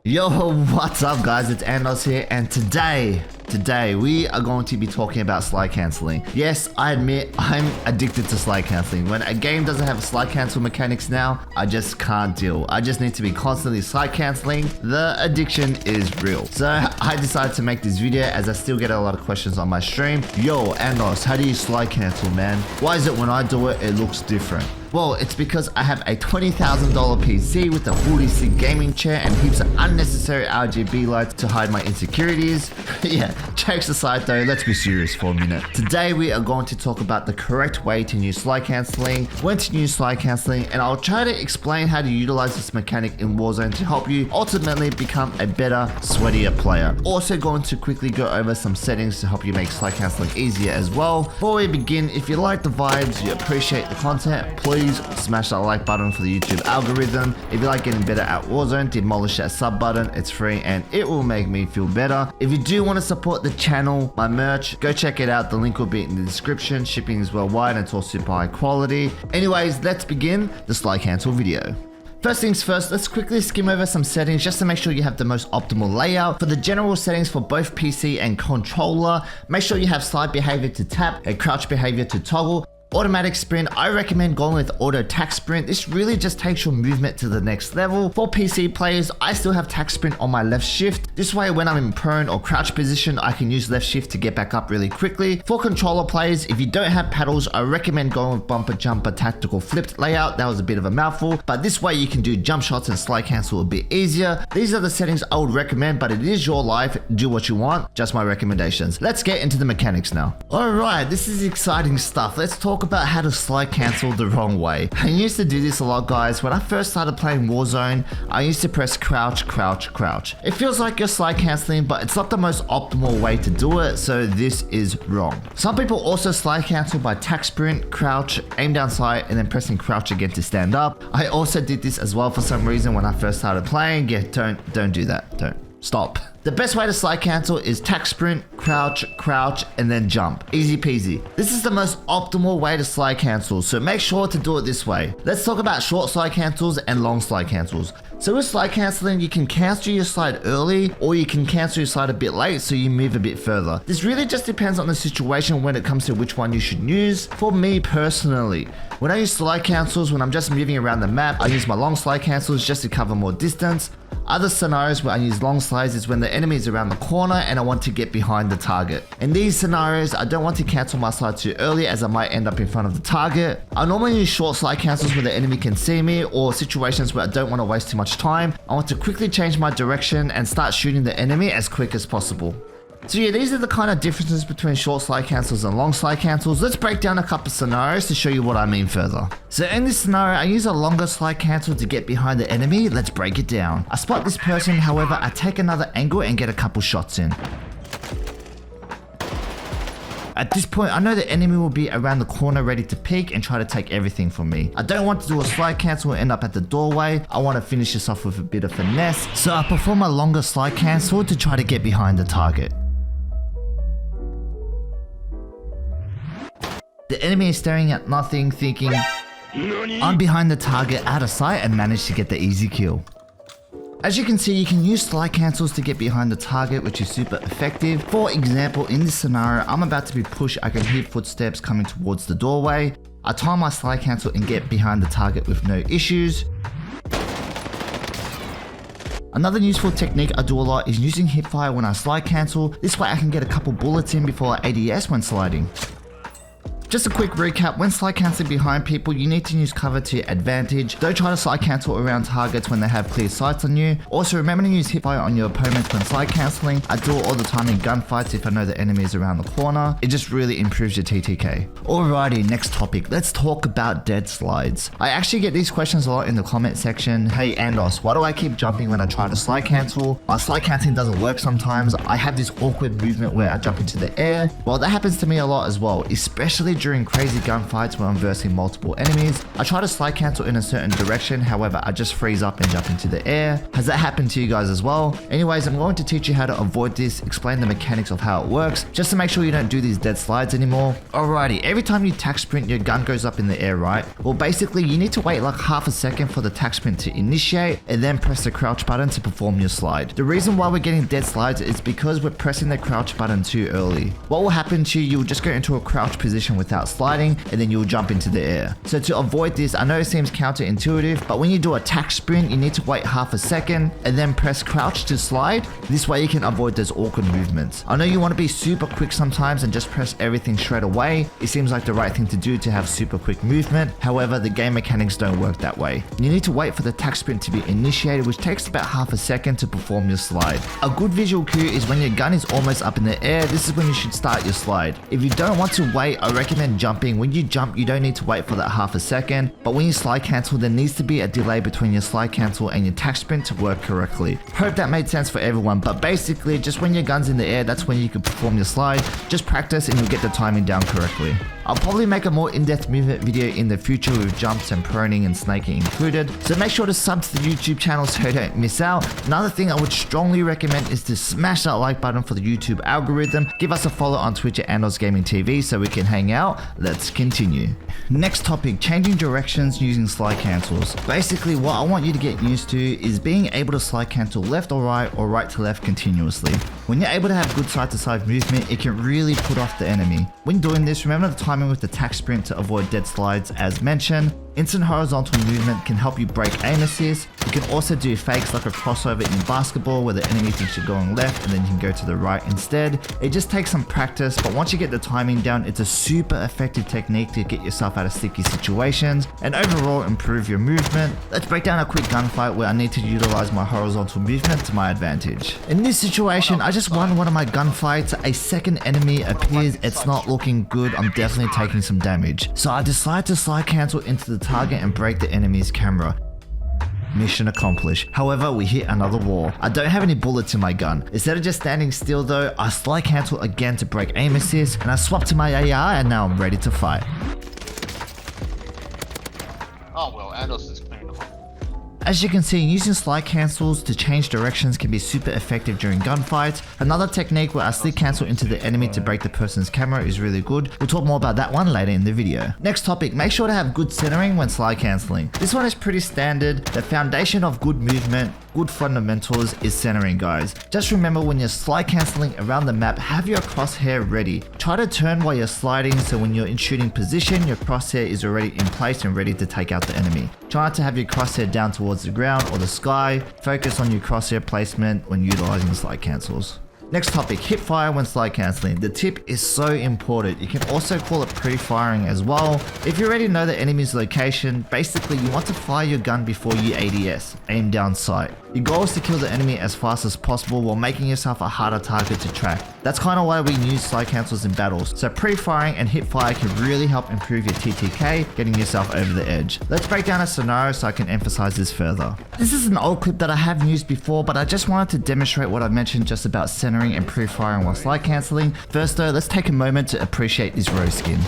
Yo, what's up guys, it's Andos here, and today we are going to be talking about slide cancelling. Yes, I admit I'm addicted to slide cancelling. When a game doesn't have slide cancel mechanics now, I just can't deal. I just need to be constantly slide cancelling. The addiction is real. So I decided to make this video as I still get a lot of questions on my stream. Yo, Andos, how do you slide cancel, man? Why is it when I do it, it looks different? Well, it's because I have a $20,000 PC with a 40-seat gaming chair and heaps of unnecessary RGB lights to hide my insecurities. Yeah, jokes aside though, let's be serious for a minute. Today we are going to talk about the correct way to use slide cancelling, when to use slide cancelling, and I'll try to explain how to utilize this mechanic in Warzone to help you ultimately become a better, sweatier player. Also going to quickly go over some settings to help you make slide cancelling easier as well. Before we begin, if you like the vibes, you appreciate the content, please smash that like button for the YouTube algorithm. If you like getting better at Warzone, demolish that sub button. It's free and it will make me feel better. If you do want to support the channel, my merch, go check it out. The link will be in the description. Shipping is worldwide and it's all super high quality. Anyways, let's begin the slide cancel video. First things first, let's quickly skim over some settings just to make sure you have the most optimal layout. For the general settings for both PC and controller, make sure you have slide behavior to tap and crouch behavior to toggle. Automatic sprint, I recommend going with auto tack sprint. This really just takes your movement to the next level. For PC players, I still have tack sprint on my left shift. This way when I'm in prone or crouch position, I can use left shift to get back up really quickly. For controller players, if you don't have paddles, I recommend going with bumper jumper tactical flipped layout. That was a bit of a mouthful, but this way you can do jump shots and slide cancel a bit easier. These are the settings I would recommend, but it is your life. Do what you want, just my recommendations. Let's get into the mechanics now. Alright, this is exciting stuff. Let's talk about how to slide cancel the wrong way. I used to do this a lot, guys. When I first started playing Warzone, I used to press crouch, crouch, crouch. It feels like you're slide canceling, but it's not the most optimal way to do it, so this is wrong. Some people also slide cancel by tack sprint, crouch, aim down sight, and then pressing crouch again to stand up. I also did this as well for some reason when I first started playing. Yeah, don't do that. Don't. Stop. The best way to slide cancel is tack sprint, crouch, crouch, and then jump. Easy peasy. This is the most optimal way to slide cancel, so make sure to do it this way. Let's talk about short slide cancels and long slide cancels. So with slide cancelling, you can cancel your slide early or you can cancel your slide a bit late so you move a bit further. This really just depends on the situation when it comes to which one you should use. For me personally, when I use slide cancels when I'm just moving around the map, I use my long slide cancels just to cover more distance. Other scenarios where I use long slides is when the enemy is around the corner and I want to get behind the target. In these scenarios, I don't want to cancel my slide too early as I might end up in front of the target. I normally use short slide cancels where the enemy can see me or situations where I don't want to waste too much time. I want to quickly change my direction and start shooting the enemy as quick as possible. So yeah, these are the kind of differences between short slide cancels and long slide cancels. Let's break down a couple scenarios to show you what I mean further. So in this scenario, I use a longer slide cancel to get behind the enemy. Let's break it down. I spot this person, however, I take another angle and get a couple shots in. At this point, I know the enemy will be around the corner ready to peek and try to take everything from me. I don't want to do a slide cancel and end up at the doorway. I want to finish this off with a bit of finesse. So I perform a longer slide cancel to try to get behind the target. The enemy is staring at nothing, thinking, I'm behind the target out of sight, and manage to get the easy kill. As you can see, you can use slide cancels to get behind the target, which is super effective. For example, in this scenario, I'm about to be pushed. I can hear footsteps coming towards the doorway. I time my slide cancel and get behind the target with no issues. Another useful technique I do a lot is using hipfire when I slide cancel. This way I can get a couple bullets in before I ADS when sliding. Just a quick recap, when slide cancelling behind people, you need to use cover to your advantage. Don't try to slide cancel around targets when they have clear sights on you. Also remember to use hipfire on your opponents when slide cancelling. I do it all the time in gunfights if I know the enemy is around the corner. It just really improves your TTK. Alrighty, next topic. Let's talk about dead slides. I actually get these questions a lot in the comment section. Hey Andos, why do I keep jumping when I try to slide cancel? My slide cancelling doesn't work sometimes. I have this awkward movement where I jump into the air. Well, that happens to me a lot as well, especially during crazy gunfights when I'm versing multiple enemies. I try to slide cancel in a certain direction, however I just freeze up and jump into the air. Has that happened to you guys as well? Anyways, I'm going to teach you how to avoid this, explain the mechanics of how it works, just to make sure you don't do these dead slides anymore. Alrighty, every time you tac sprint, your gun goes up in the air, right? Well, basically you need to wait like half a second for the tac sprint to initiate and then press the crouch button to perform your slide. The reason why we're getting dead slides is because we're pressing the crouch button too early. What will happen to you, you'll just go into a crouch position without sliding and then you'll jump into the air. So to avoid this, I know it seems counterintuitive, but when you do a tac sprint, you need to wait half a second and then press crouch to slide. This way you can avoid those awkward movements. I know you want to be super quick sometimes and just press everything straight away. It seems like the right thing to do to have super quick movement. However, the game mechanics don't work that way. You need to wait for the tac sprint to be initiated, which takes about half a second to perform your slide. A good visual cue is when your gun is almost up in the air. This is when you should start your slide. If you don't want to wait, I recommend jumping. When you jump, you don't need to wait for that half a second, but when you slide cancel, there needs to be a delay between your slide cancel and your tac sprint to work correctly. Hope that made sense for everyone, but basically just when your gun's in the air, that's when you can perform your slide. Just practice and you'll get the timing down correctly. I'll probably make a more in-depth movement video in the future with jumps and proning and snaking included, so make sure to sub to the YouTube channel so you don't miss out. Another thing I would strongly recommend is to smash that like button for the YouTube algorithm. Give us a follow on Twitch at AndosGaming TV so we can hang out. Let's continue. Next topic, changing directions using slide cancels. Basically what I want you to get used to is being able to slide cancel left or right to left continuously. When you're able to have good side to side movement, it can really put off the enemy. When doing this, remember the timing with the tac sprint to avoid dead slides as mentioned. Instant horizontal movement can help you break aim assist. You can also do fakes like a crossover in basketball where the enemy thinks you're going left and then you can go to the right instead. It just takes some practice, but once you get the timing down, it's a super effective technique to get yourself out of sticky situations and overall improve your movement. Let's break down a quick gunfight where I need to utilize my horizontal movement to my advantage. In this situation, I just won one of my gunfights. A second enemy appears. It's not looking good. I'm definitely taking some damage. So I decide to slide cancel into the target and break the enemy's camera. Mission accomplished. However, we hit another wall. I don't have any bullets in my gun. Instead of just standing still though, I slide cancel again to break aim assist and I swap to my AR and now I'm ready to fight. Oh well, Andos is clearing them up. As you can see, using slide cancels to change directions can be super effective during gunfights. Another technique where I slid cancel into the enemy to break the person's camera is really good. We'll talk more about that one later in the video. Next topic, make sure to have good centering when slide canceling. This one is pretty standard. The foundation of good movement, good fundamentals is centering, guys. Just remember when you're slide canceling around the map, have your crosshair ready. Try to turn while you're sliding so when you're in shooting position, your crosshair is already in place and ready to take out the enemy. Try not to have your crosshair down towards the ground or the sky. Focus on your crosshair placement when utilizing slide cancels. Next topic, hip fire when slide cancelling. The tip is so important. You can also call it pre-firing as well. If you already know the enemy's location, basically you want to fire your gun before you ADS, aim down sight. Your goal is to kill the enemy as fast as possible while making yourself a harder target to track. That's kind of why we use slide cancels in battles. So pre-firing and hip fire can really help improve your TTK, getting yourself over the edge. Let's break down a scenario so I can emphasize this further. This is an old clip that I have used before, but I just wanted to demonstrate what I mentioned just about centering and pre-firing while slide cancelling. First though, let's take a moment to appreciate this rose skin.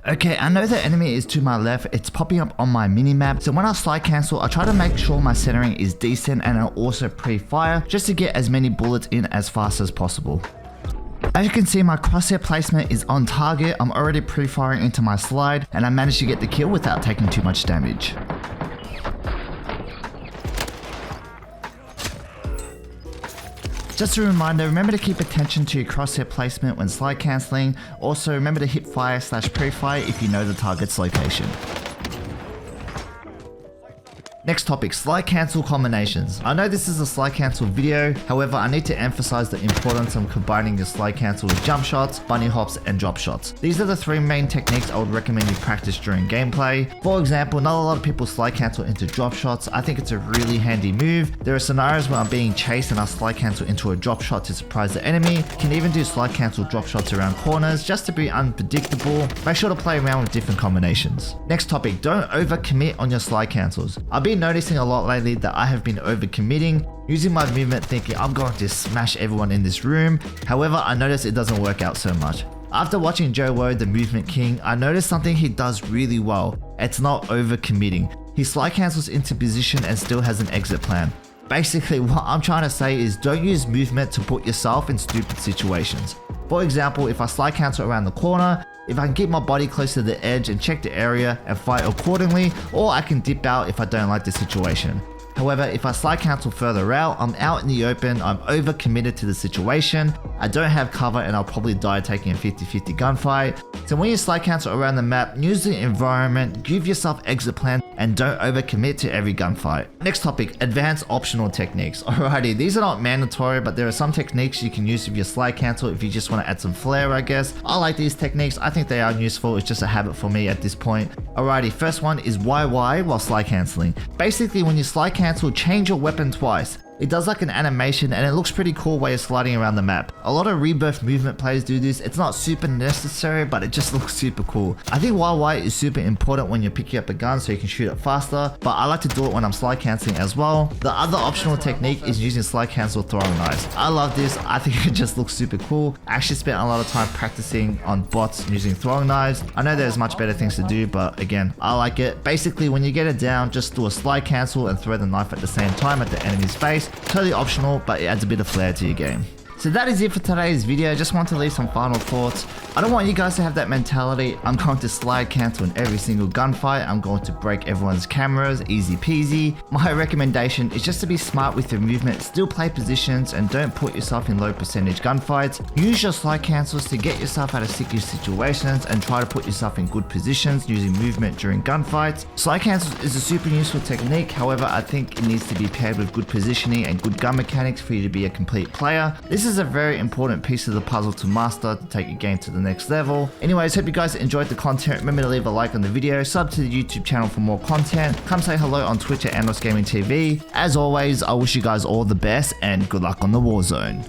Okay, I know the enemy is to my left, it's popping up on my minimap, so when I slide cancel, I try to make sure my centering is decent and I also pre-fire just to get as many bullets in as fast as possible. As you can see, my crosshair placement is on target. I'm already pre-firing into my slide and I managed to get the kill without taking too much damage. Just a reminder, remember to keep attention to your crosshair placement when slide cancelling. Also remember to hip fire / pre-fire if you know the target's location. Next topic, slide cancel combinations. I know this is a slide cancel video, however I need to emphasize the importance of combining your slide cancel with jump shots, bunny hops and drop shots. These are the three main techniques I would recommend you practice during gameplay. For example, not a lot of people slide cancel into drop shots. I think it's a really handy move. There are scenarios where I'm being chased and I slide cancel into a drop shot to surprise the enemy. You can even do slide cancel drop shots around corners just to be unpredictable. Make sure to play around with different combinations. Next topic, don't overcommit on your slide cancels. I've been been noticing a lot lately that I have been overcommitting, using my movement thinking I'm going to smash everyone in this room. However, I notice it doesn't work out so much. After watching Joe Woe, the Movement King, I noticed something he does really well. It's not overcommitting. He slide cancels into position and still has an exit plan. Basically, what I'm trying to say is don't use movement to put yourself in stupid situations. For example, if I slide cancel around the corner, if I can keep my body close to the edge and check the area and fight accordingly, or I can dip out if I don't like the situation. However, if I slide cancel further out, I'm out in the open, I'm over committed to the situation, I don't have cover and I'll probably die taking a 50-50 gunfight. So when you slide cancel around the map, use the environment, give yourself exit plan, and don't overcommit to every gunfight. Next topic, advanced optional techniques. Alrighty, these are not mandatory, but there are some techniques you can use with your slide cancel if you just want to add some flair, I guess. I like these techniques, I think they are useful, it's just a habit for me at this point. Alrighty, first one is YY while slide canceling. Basically, when you slide cancel, change your weapon twice. It does like an animation and it looks pretty cool while you're sliding around the map. A lot of Rebirth movement players do this. It's not super necessary, but it just looks super cool. I think YY is super important when you're picking up a gun so you can shoot it faster, but I like to do it when I'm slide canceling as well. The other optional technique is using slide cancel throwing knives. I love this. I think it just looks super cool. I actually spent a lot of time practicing on bots using throwing knives. I know there's much better things to do, but again, I like it. Basically, when you get it down, just do a slide cancel and throw the knife at the same time at the enemy's face. Totally optional, but it adds a bit of flair to your game. So that is it for today's video. Just want to leave some final thoughts. I don't want you guys to have that mentality. I'm going to slide cancel in every single gunfight. I'm going to break everyone's cameras, easy peasy. My recommendation is just to be smart with your movement, still play positions, and don't put yourself in low percentage gunfights. Use your slide cancels to get yourself out of sticky situations and try to put yourself in good positions using movement during gunfights. Slide cancels is a super useful technique. However, I think it needs to be paired with good positioning and good gun mechanics for you to be a complete player. This is a very important piece of the puzzle to master to take your game to the next level. Anyways, hope you guys enjoyed the content. Remember to leave a like on the video, sub to the YouTube channel for more content. Come say hello on Twitch at AndosGaming TV. As always, I wish you guys all the best and good luck on the Warzone.